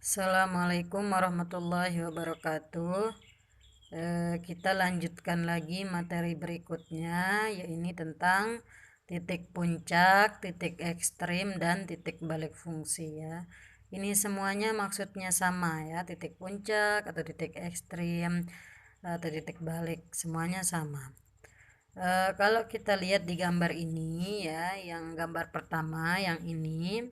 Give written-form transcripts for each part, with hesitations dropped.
Assalamualaikum warahmatullahi wabarakatuh. Kita lanjutkan lagi materi berikutnya, yaitu tentang titik puncak, titik ekstrim, dan titik balik fungsi ya. Ini semuanya maksudnya sama ya, titik puncak atau titik ekstrim atau titik balik, semuanya sama. Kalau kita lihat di gambar ini ya, yang gambar pertama yang ini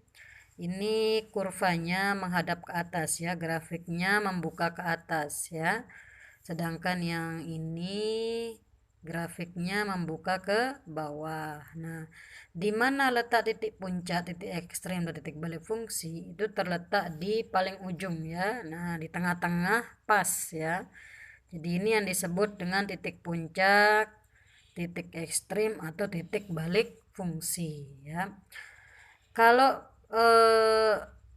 kurvanya menghadap ke atas ya, grafiknya membuka ke atas ya. Sedangkan yang ini grafiknya membuka ke bawah. Nah, di mana letak titik puncak, titik ekstrem, dan titik balik fungsi itu terletak di paling ujung ya. Nah, di tengah-tengah pas ya. Jadi ini yang disebut dengan titik puncak, titik ekstrim, atau titik balik fungsi ya. Kalau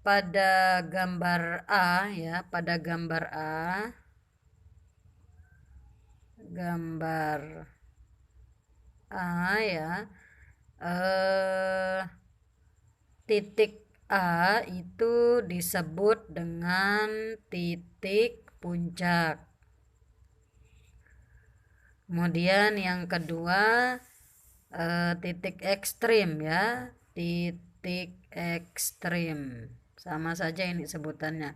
pada gambar A ya, pada gambar A ya, titik A itu disebut dengan titik puncak. Kemudian yang kedua titik ekstrim ya, titik ekstrim, sama saja ini sebutannya.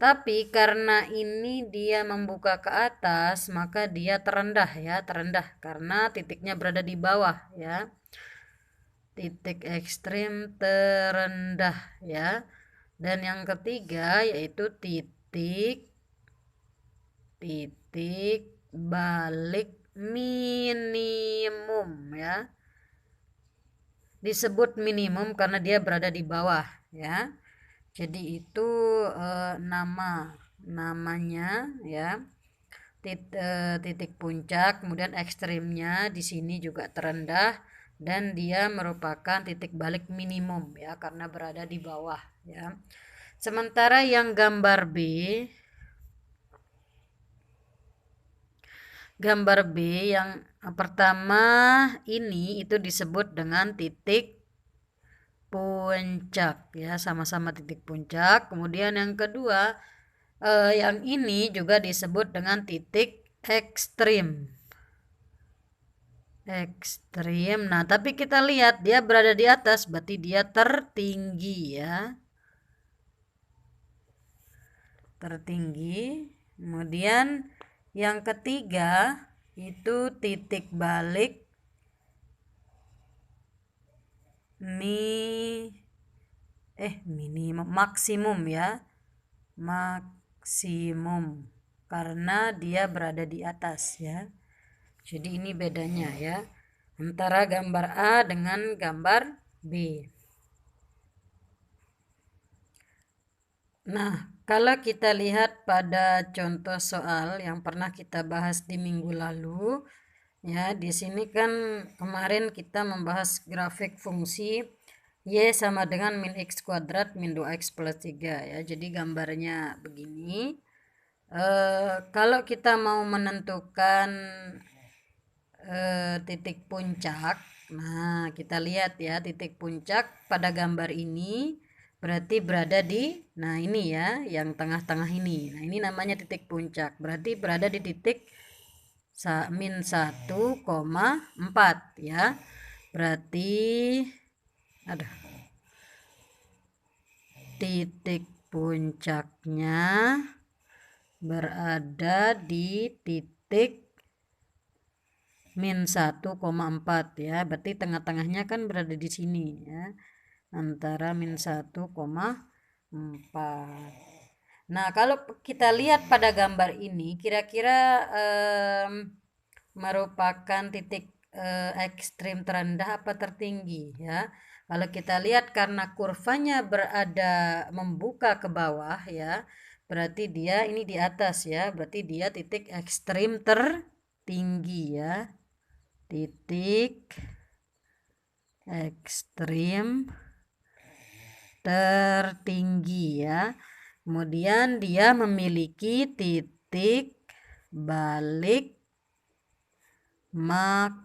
Tapi karena ini dia membuka ke atas, maka dia terendah ya, terendah karena titiknya berada di bawah ya. Titik ekstrim terendah ya. Dan yang ketiga yaitu titik balik minimum ya. Disebut minimum karena dia berada di bawah ya. Jadi itu namanya ya, titik puncak. Kemudian ekstrimnya di sini juga terendah dan dia merupakan titik balik minimum ya karena berada di bawah ya. Sementara yang gambar B yang pertama ini itu disebut dengan titik puncak ya, sama-sama titik puncak. Kemudian yang kedua yang ini juga disebut dengan titik ekstrim. Nah, tapi kita lihat dia berada di atas, berarti dia tertinggi ya. Tertinggi. Kemudian yang ketiga itu titik balik minimum, maksimum ya. Maksimum karena dia berada di atas ya. Jadi ini bedanya ya antara gambar A dengan gambar B. Nah, kalau kita lihat pada contoh soal yang pernah kita bahas di minggu lalu ya, di sini kan kemarin kita membahas grafik fungsi Y sama dengan min X kuadrat min 2X plus 3 ya. Jadi gambarnya begini. Kalau kita mau menentukan titik puncak, nah kita lihat ya, titik puncak pada gambar ini berarti berada di, nah ini ya, yang tengah-tengah ini. Nah ini namanya titik puncak, berarti berada di titik min 1,4 ya. Berarti titik puncaknya berada di titik min 1,4 ya. Berarti tengah-tengahnya kan berada di sini ya, antara min 1,4. Nah, kalau kita lihat pada gambar ini kira-kira merupakan titik ekstrim terendah apa tertinggi ya. Kalau kita lihat karena kurvanya berada membuka ke bawah ya, berarti dia ini di atas ya, berarti dia titik ekstrim tertinggi ya. Titik ekstrim tertinggi ya. Kemudian dia memiliki titik balik maksimum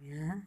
ya.